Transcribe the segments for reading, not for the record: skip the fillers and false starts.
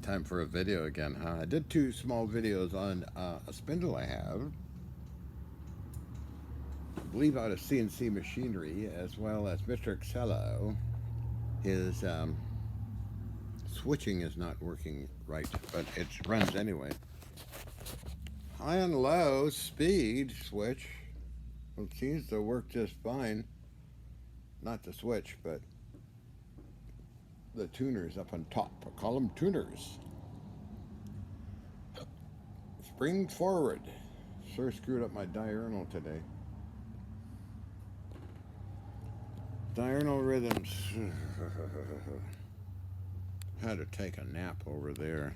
Time for a video again, huh? I did two small videos on a spindle I have. I believe out of CNC machinery, as well as Mr. Excello. His switching is not working right, but it runs anyway. High and low speed switch. Well, it seems to work just fine. Not the switch, but the tuners up on top. I call them tuners. Spring forward. Sure screwed up my diurnal today. Diurnal rhythms. Had to take a nap over there.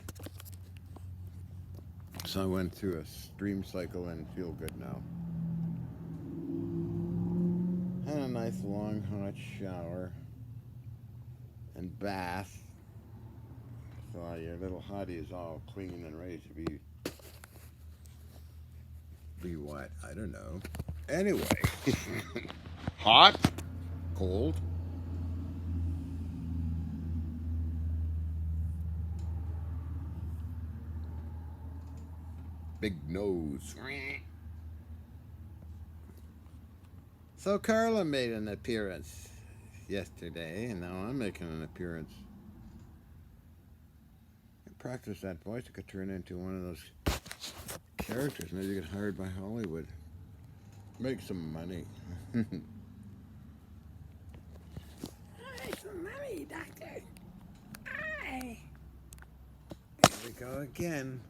So I went through a stream cycle and feel good now. Had a nice long hot shower and bath. So your little hottie is all clean and ready to be what? I don't know. Anyway. Hot, cold. Big nose. So Carla made an appearance yesterday, and now I'm making an appearance. I practice that voice. I could turn into one of those characters. Maybe get hired by Hollywood. Make some money. Make some money, doctor. Aye. Here we go again.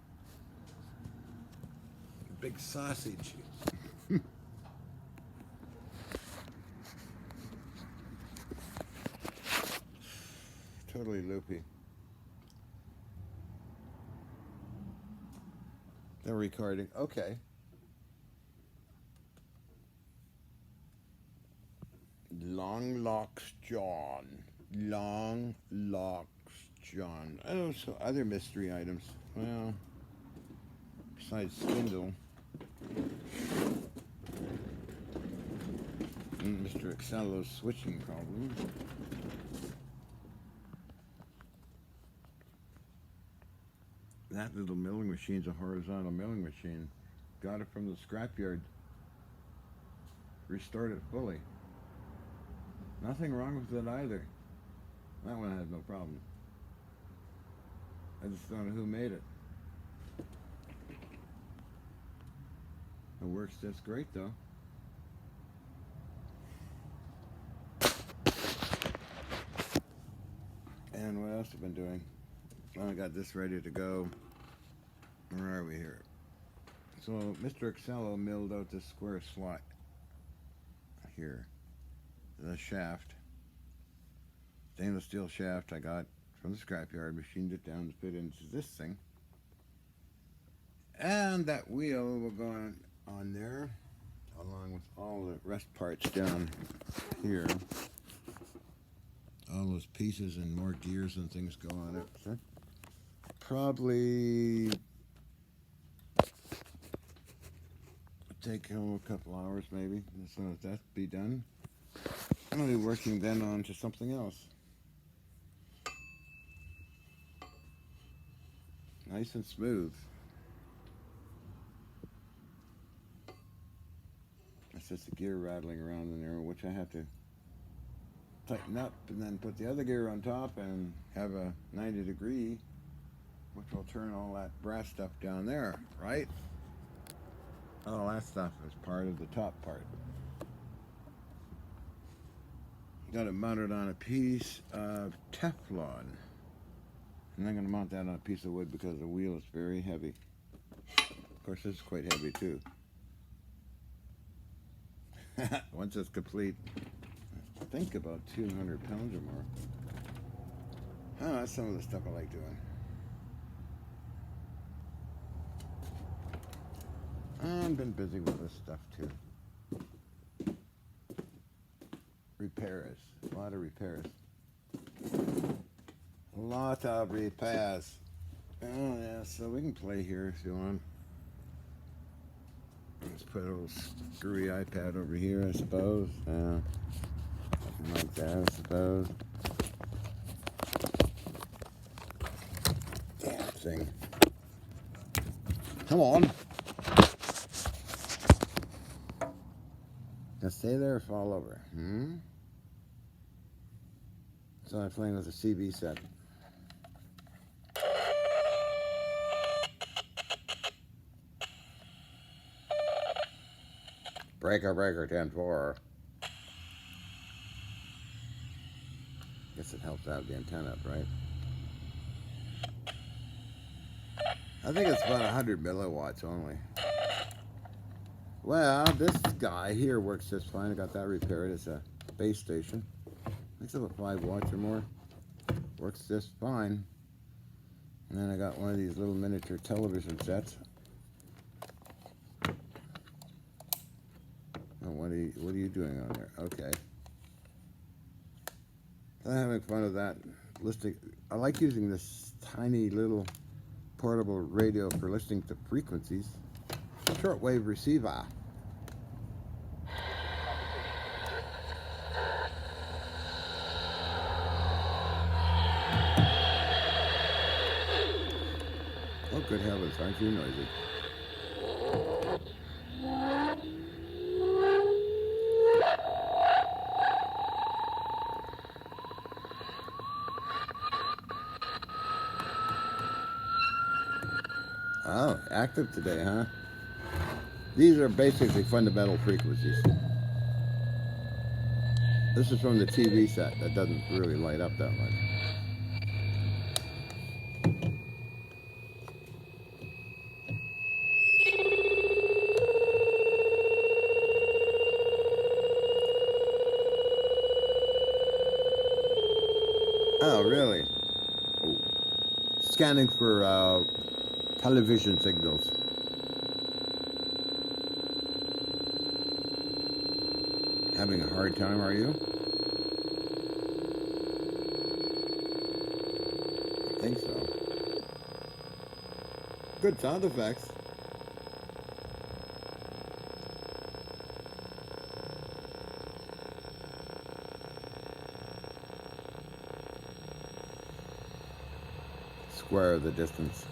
Big sausage. Totally loopy. They're recording. Okay. Long Locks John. Long Locks John. Oh, so other mystery items. Well, besides spindle. And Mr. Excello's switching problem. That little milling machine's a horizontal milling machine. Got it from the scrapyard. Restored it fully. Nothing wrong with it either. That one had no problem. I just don't know who made it. It works just great though. And what else have I been doing? Well, I got this ready to go. Where are we here? So Mr. Excello milled out this square slot here. The shaft. Stainless steel shaft I got from the scrapyard, machined it down to fit into this thing. And that wheel will go on there, along with all the rest parts down here. All those pieces and more gears and things go on it. So probably take a couple hours maybe, so that be done. I'm going to be working then on to something else. Nice and smooth. It's just a gear rattling around in there, which I have to tighten up and then put the other gear on top and have a 90 degree, which will turn all that brass stuff down there, right? All that stuff is part of the top part. Got it mounted on a piece of Teflon. And I'm going to mount that on a piece of wood because the wheel is very heavy. Of course, this is quite heavy too. Once it's complete, I think about 200 pounds or more. Oh, that's some of the stuff I like doing. I've been busy with this stuff too. Repairs. A lot of repairs. A lot of repairs. Oh yeah, so we can play here if you want. Let's put a little screwy iPad over here, I suppose. Something like that, I suppose. Yeah, thing. Come on. Now stay there or fall over. So I'm playing with a CB set. Breaker, breaker, 10-4. Guess it helps out the antenna up, right? I think it's about 100 milliwatts only. Well, this guy here works just fine. I got that repaired. It's a base station. Makes about 5 watts or more. Works just fine. And then I got one of these little miniature television sets. Oh, what are you doing on there? Okay. I'm having fun with that. Listening. I like using this tiny little portable radio for listening to frequencies. Shortwave receiver. Oh, good heavens, aren't you noisy? Oh, active today, huh? These are basically fundamental frequencies. This is from the TV set that doesn't really light up that much. Oh, really? Oh. Scanning for television signals. Having a hard time, are you? I think so. Good sound effects. Square the distance.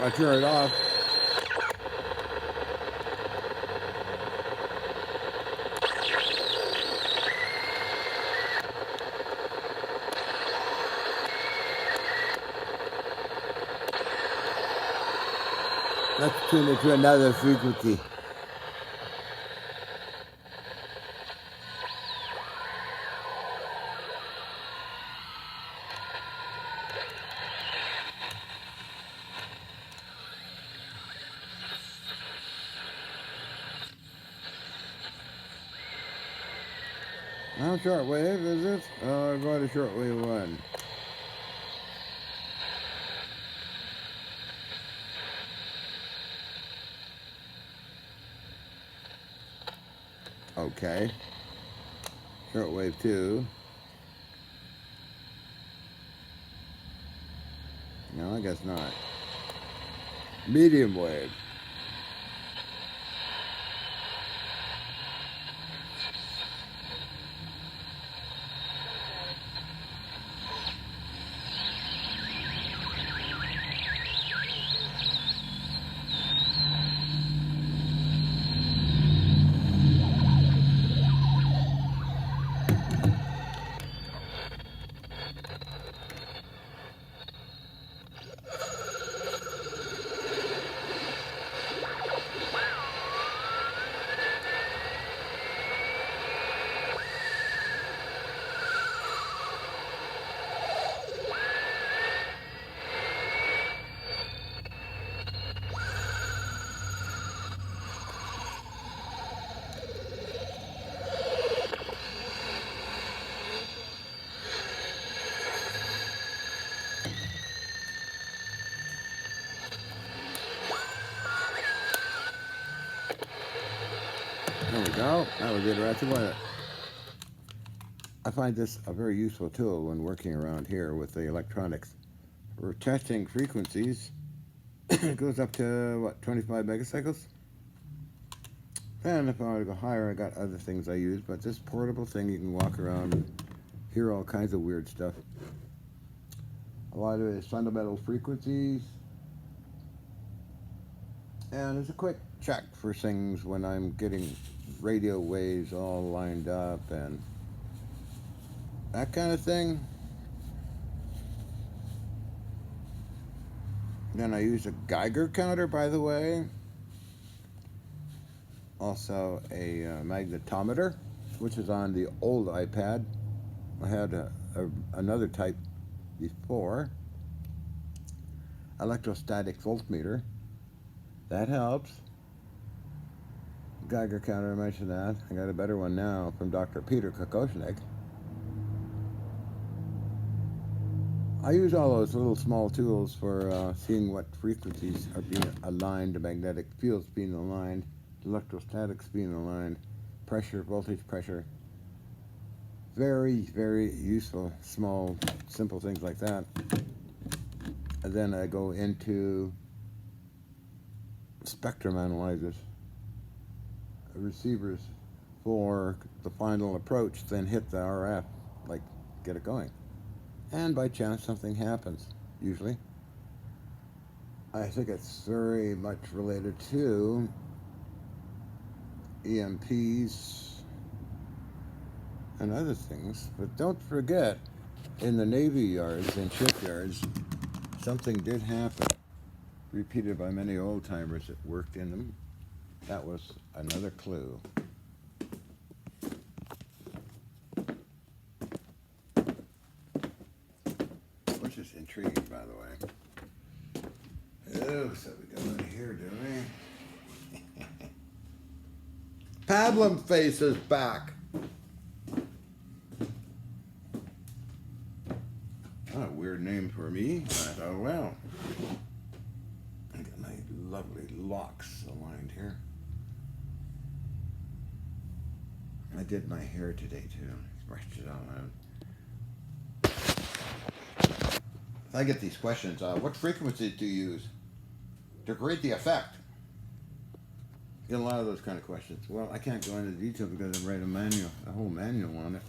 I turn it off. Let's tune it to another frequency. Now shortwave, is it? Oh, I'm going to shortwave 1. Okay. Shortwave 2. No, I guess not. Medium wave. No, that was interesting, wasn't it? I find this a very useful tool when working around here with the electronics. We're testing frequencies. It goes up to, what, 25 megacycles? And if I want to go higher, I got other things I use, but this portable thing, you can walk around and hear all kinds of weird stuff. A lot of it is fundamental frequencies. And it's a quick check for things when I'm getting radio waves all lined up and that kind of thing. Then I use a Geiger counter, by the way. Also a magnetometer, which is on the old iPad. I had another type before. Electrostatic voltmeter. That helps. Geiger counter, I mentioned that. I got a better one now from Dr. Peter Kokoschnik. I use all those little small tools for seeing what frequencies are being aligned, the magnetic fields being aligned, electrostatics being aligned, pressure, voltage pressure. Very, very useful, small, simple things like that. And then I go into spectrum analyzers, receivers for the final approach, then hit the RF, like get it going. And by chance something happens, usually. I think it's very much related to EMPs and other things. But don't forget, in the Navy yards and shipyards, something did happen, repeated by many old-timers that worked in them. That was another clue. Which is intriguing, by the way. Oh, so we go in here, do we? Pablum face is back. Oh, a weird name for me, but oh well. I got my lovely locks aligned here. I did my hair today too. Brushed it all out. I get these questions. What frequencies do you use to create the effect? Get a lot of those kind of questions. Well, I can't go into detail because I write a whole manual on it.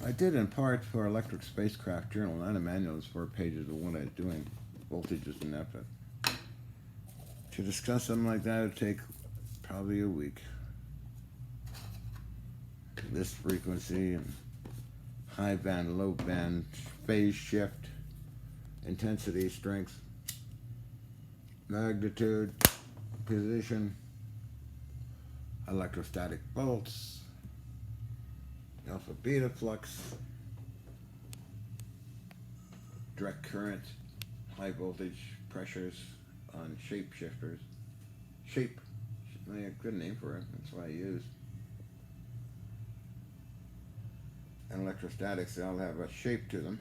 I did in part for Electric Spacecraft Journal, not a manual, it's 4 pages of what I was doing, voltages and that. But to discuss something like that would take probably a week. This frequency and high band, low band, phase shift, intensity, strength, magnitude, position, electrostatic bolts, alpha beta flux, direct current, high voltage pressures on shape shifters. Shape, a good name for it, that's what I use. And electrostatics, they all have a shape to them,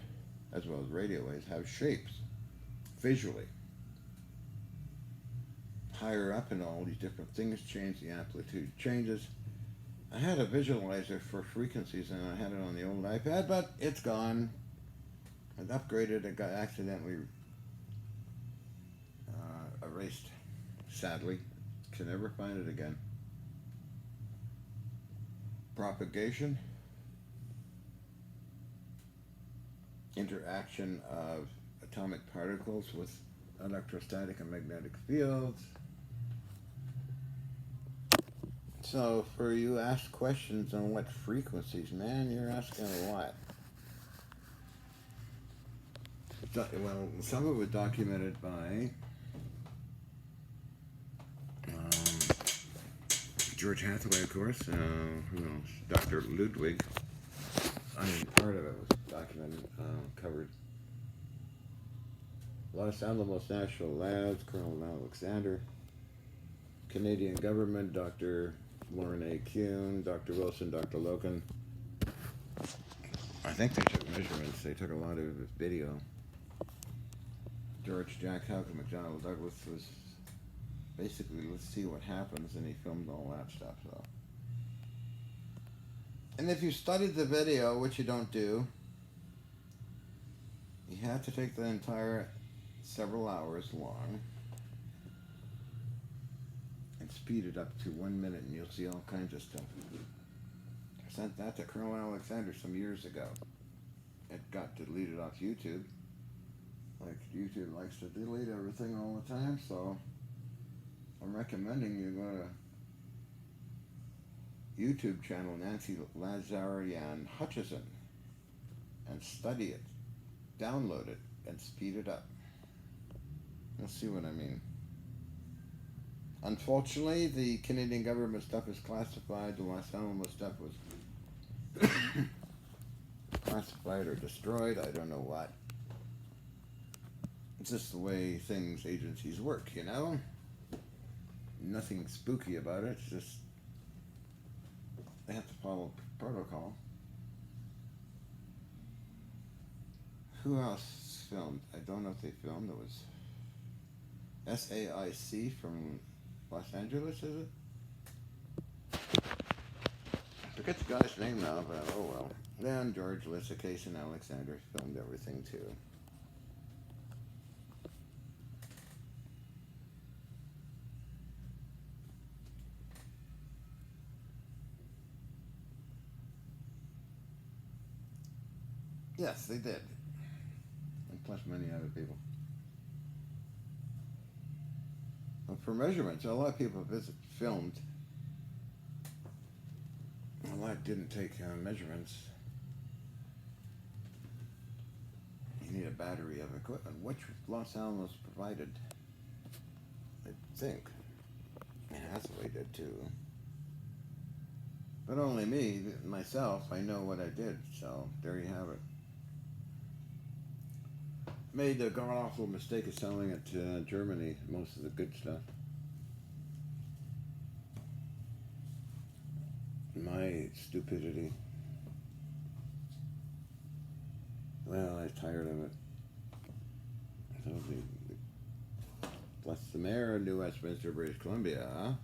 as well as radio waves have shapes, visually. Higher up and all these different things change, the amplitude changes. I had a visualizer for frequencies and I had it on the old iPad, but it's gone. I upgraded, it got accidentally erased, sadly. Can never find it again. Propagation. Interaction of atomic particles with electrostatic and magnetic fields. So for you asked questions on what frequencies, man, you're asking a lot. Well, some of it documented by George Hathaway, of course. Who else? Dr. Ludwig. I mean, part of it was documented, covered. Los Alamos National Labs, Colonel Alexander. Canadian government, Dr. Lauren A. Kuhn, Dr. Wilson, Dr. Loken. I think they took measurements. They took a lot of video. George Jack Halcott McDonnell Douglas was basically, let's see what happens, and he filmed all that stuff, so. And if you studied the video, which you don't do, you have to take the entire several hours long and speed it up to 1 minute, and you'll see all kinds of stuff. I sent that to Colonel Alexander some years ago. It got deleted off YouTube. Like, YouTube likes to delete everything all the time, so I'm recommending you go to YouTube channel Nancy Lazarian Hutchison and study it, download it, and speed it up. You'll see what I mean. Unfortunately, the Canadian government stuff is classified. The Los Alamos stuff was classified or destroyed. I don't know what. It's just the way agencies work, you know? Nothing spooky about it. It's just they have to follow protocol. Who else filmed? I don't know if they filmed. It was SAIC from Los Angeles, is it? I forget the guy's name now, but oh well. Then George Lissa, Case, and Alexander filmed everything too. Yes, they did. And plus many other people. Well, for measurements, a lot of people filmed. A lot didn't take measurements. You need a battery of equipment, which Los Alamos provided. I think. And Hathaway did too. But only me, myself, I know what I did, so there you have it. Made the god-awful mistake of selling it to Germany, most of the good stuff. My stupidity. Well, I'm tired of it. So plus the mayor of New Westminster, British Columbia,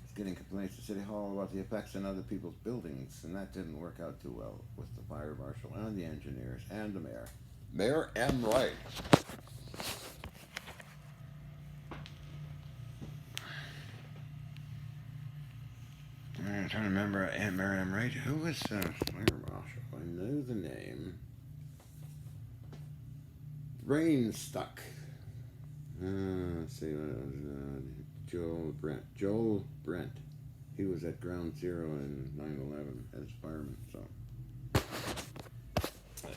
is getting complaints to City Hall about the effects on other people's buildings, and that didn't work out too well with the fire marshal and the engineers and the mayor. Mayor M. Wright. I'm trying to remember Mayor M. Wright. Who was fire marshal? I know the name. Brain stuck. Let's see what it was. Joel Brent. He was at Ground Zero in 9/11 as fireman. So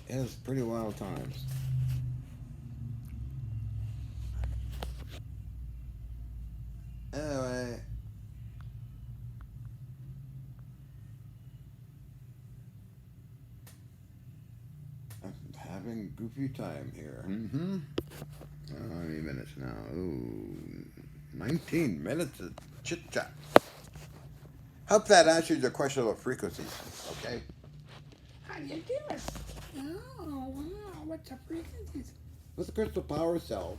it was pretty wild times. Anyway, I'm having a goofy time here. How many minutes now? Ooh, 19 minutes of chit chat. Hope that answers your question about frequencies. Okay. How do you do it? Oh, wow. What's the frequencies? With the crystal power cell,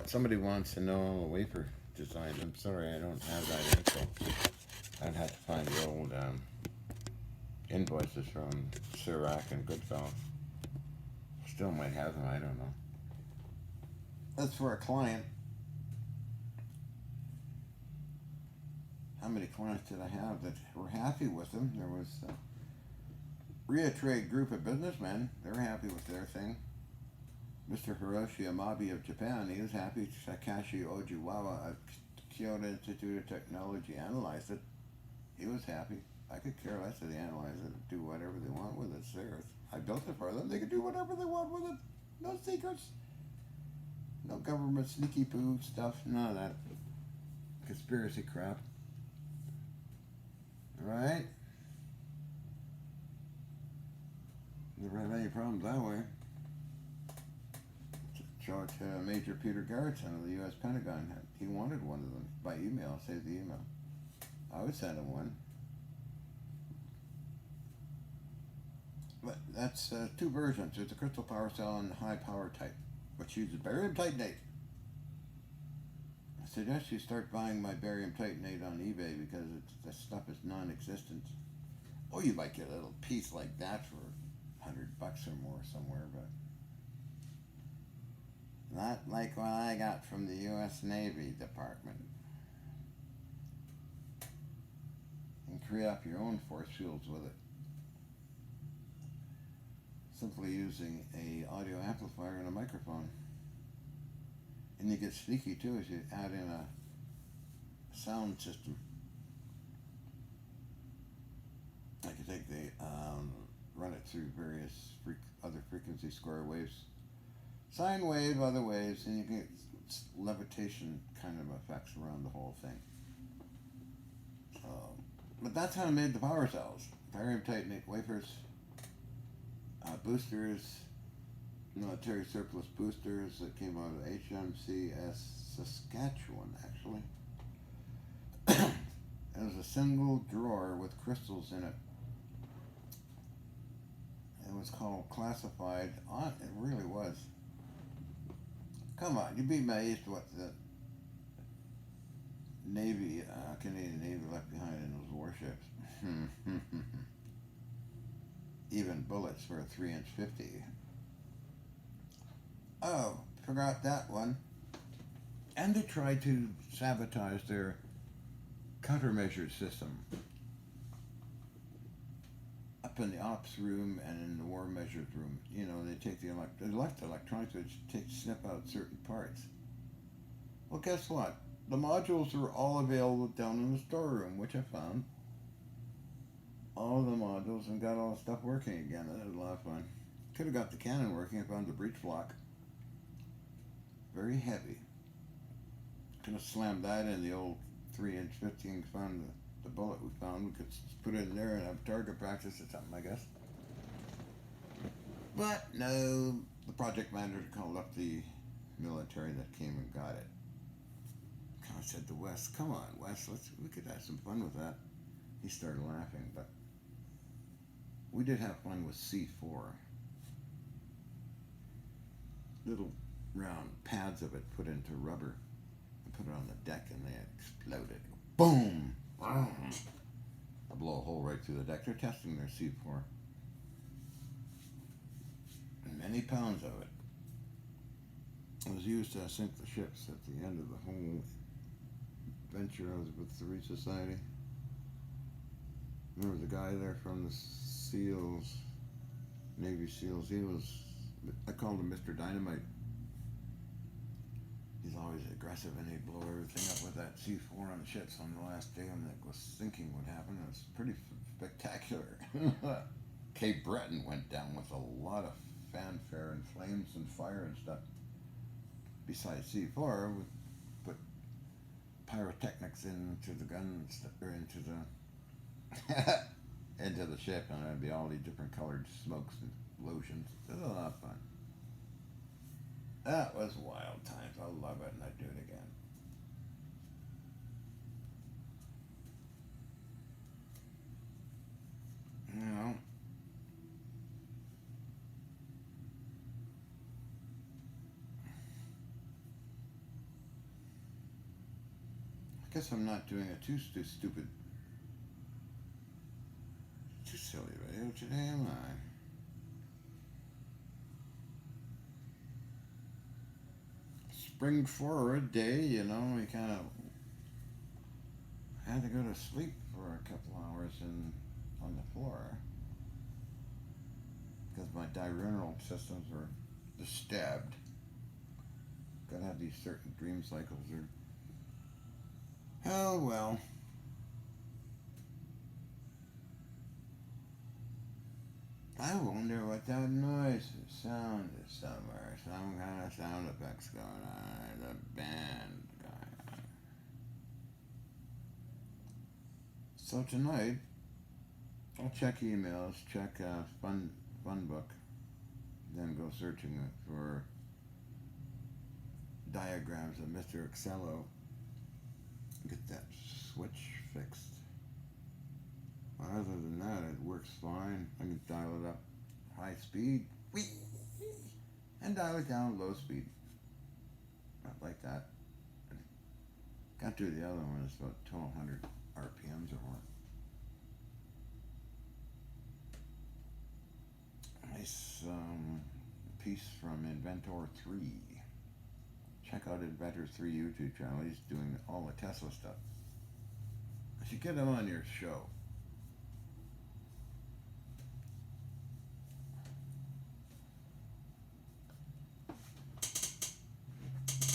somebody wants to know a wafer design. I'm sorry, I don't have that info. I'd have to find the old invoices from Sirac and Goodfellow. Still might have them, I don't know. That's for a client. How many clients did I have that were happy with them? There was Trade group of businessmen. They're happy with their thing. Mr. Hiroshi Amabe of Japan, he was happy. Takashi Ojiwawa of Kyoto Institute of Technology analyzed it. He was happy. I could care less if they analyze it and do whatever they want with it. It's theirs. I built it for them. They can do whatever they want with it. No secrets. No government sneaky poo stuff. None of that conspiracy crap. Alright? Never had any problems that way. Show it to Major Peter Garrettson of the U.S. Pentagon. He wanted one of them by email. Save the email. I would send him one. But that's two versions. There's a crystal power cell and the high power type, which uses barium titanate. suggest you start buying my barium titanate on eBay because the stuff is non-existent. Oh, you might get a little piece like that for $100 or more somewhere, but not like what I got from the U.S. Navy Department. And create up your own force fields with it. Simply using a audio amplifier and a microphone. And you get sneaky too as you add in a sound system. I could take run it through various other frequency square waves, sine wave, other waves, and you can get levitation kind of effects around the whole thing. But that's how I made the power cells. Barium titanate wafers, boosters, military surplus boosters that came out of HMCS Saskatchewan, actually. It was a single drawer with crystals in it. It was called classified. It really was. Come on, you'd be amazed what the Navy, Canadian Navy left behind in those warships. Even bullets for a 3-inch 50. Oh, forgot that one. And they tried to sabotage their countermeasure system. Up in the ops room and in the war measures room, they take they left electronics to snip out certain parts. Well, guess what? The modules were all available down in the storeroom, which I found. All of the modules and got all the stuff working again. That was a lot of fun. Could have got the cannon working. I found the breech block. Very heavy. Could have slammed that in the old 3-inch 15. Found the bullet we found. We could put it in there and have target practice or something, I guess. But no, the project manager called up the military that came and got it. Kind of said to Wes, "Come on, Wes, we could have some fun with that." He started laughing, but we did have fun with C4. Little round pads of it put into rubber and put it on the deck, and they exploded. Boom! Boom! I blow a hole right through the deck. They're testing their C4. And many pounds of it. It was used to sink the ships at the end of the whole venture I was with the Reef Society. Remember the guy there from the SEALs, Navy SEALs? I called him Mr. Dynamite. He's always aggressive and he'd blow everything up with that C4 on the ships on the last day when it was sinking would happen. It was pretty spectacular. Cape Breton went down with a lot of fanfare and flames and fire and stuff. Besides C4, we put pyrotechnics into the guns, or into the ship, and there'd be all these different colored smokes and lotions. It was a lot of fun. That was wild times. I love it, and I'd do it again. I guess I'm not doing a too stupid, too silly video today, am I? Spring forward day, we kind of had to go to sleep for a couple hours on the floor because my diurnal systems were disturbed. Gotta have these certain dream cycles or oh well. I wonder what that noise sound is somewhere. Some kind of sound effects going on. The band guy. So tonight, I'll check emails, check fun book, then go searching for diagrams of Mr. Excello. Get that switch fixed. Other than that, it works fine. I can dial it up high speed, and dial it down low speed. Not like that. Got to the other one, it's about 1200 RPMs or more. Nice piece from Inventor 3. Check out Inventor 3 YouTube channel. He's doing all the Tesla stuff. You should get him on your show.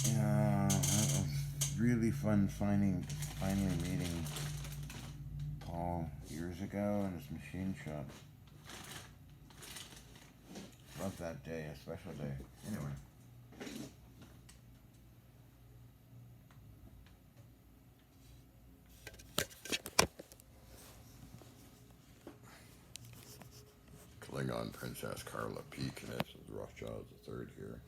Yeah, that was really fun finally meeting Paul years ago in his machine shop. Love that day, a special day. Anyway. Klingon Princess Carla P. Knips with Rothschild III here.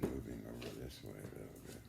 Moving over this way a little bit.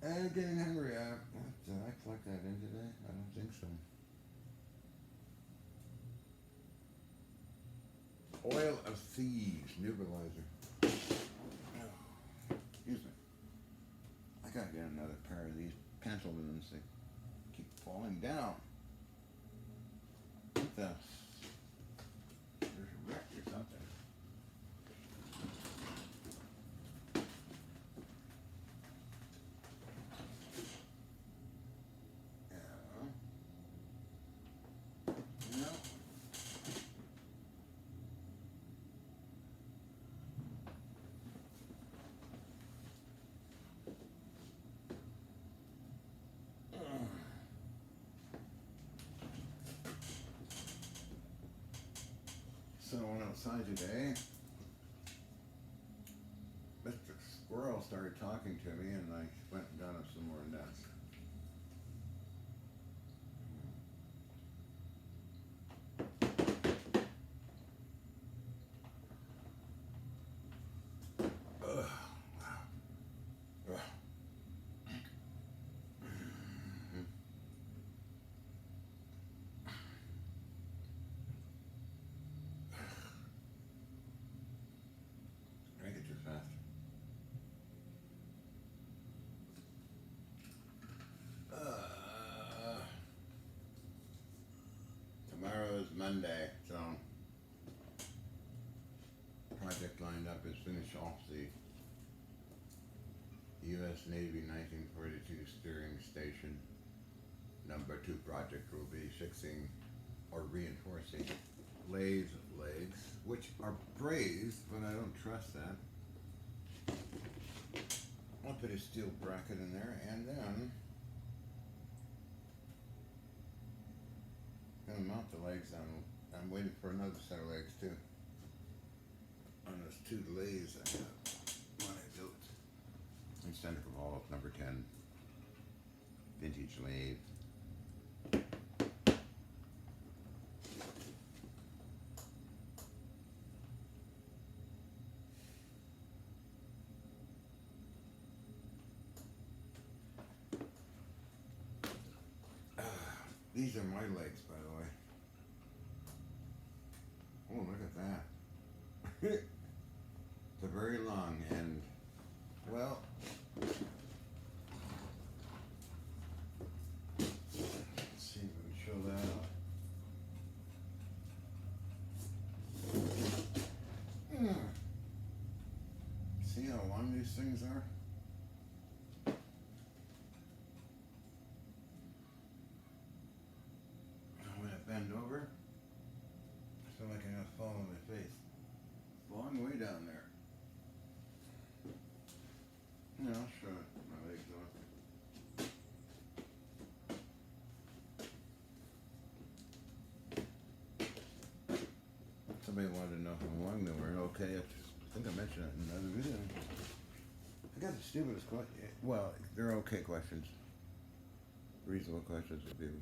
I'm getting hungry. Did I plug that in today? I don't think so. Oil of Thieves nebulizer. Excuse me. I gotta get another pair of these pencil balloons. They keep falling down. What the? There's a wreck or something. So I went outside today. Mr. Squirrel started talking to me, and I went and got him some more nuts. Drink it too fast. Tomorrow is Monday, so project lined up is finish off the U.S. Navy 1942 steering station. Number 2 project will be fixing or reinforcing lathe legs, which are brazed, but I don't trust that. I'll put a steel bracket in there, and then gonna mount the legs on. I'm waiting for another set of legs too. On those 2 lathes I have when I built. Instead of all number 10 vintage lathe. These are my legs, by the way. Oh, look at that. They're very long and, well, let's see if we can show that off. See how long these things are? Bend over, so I can fall on my face. Long way down there. Yeah, I'll show it. My legs off. Somebody wanted to know how long they were. Okay, I think I mentioned it in another video. I got the stupidest question. Well, they're okay questions. Reasonable questions would be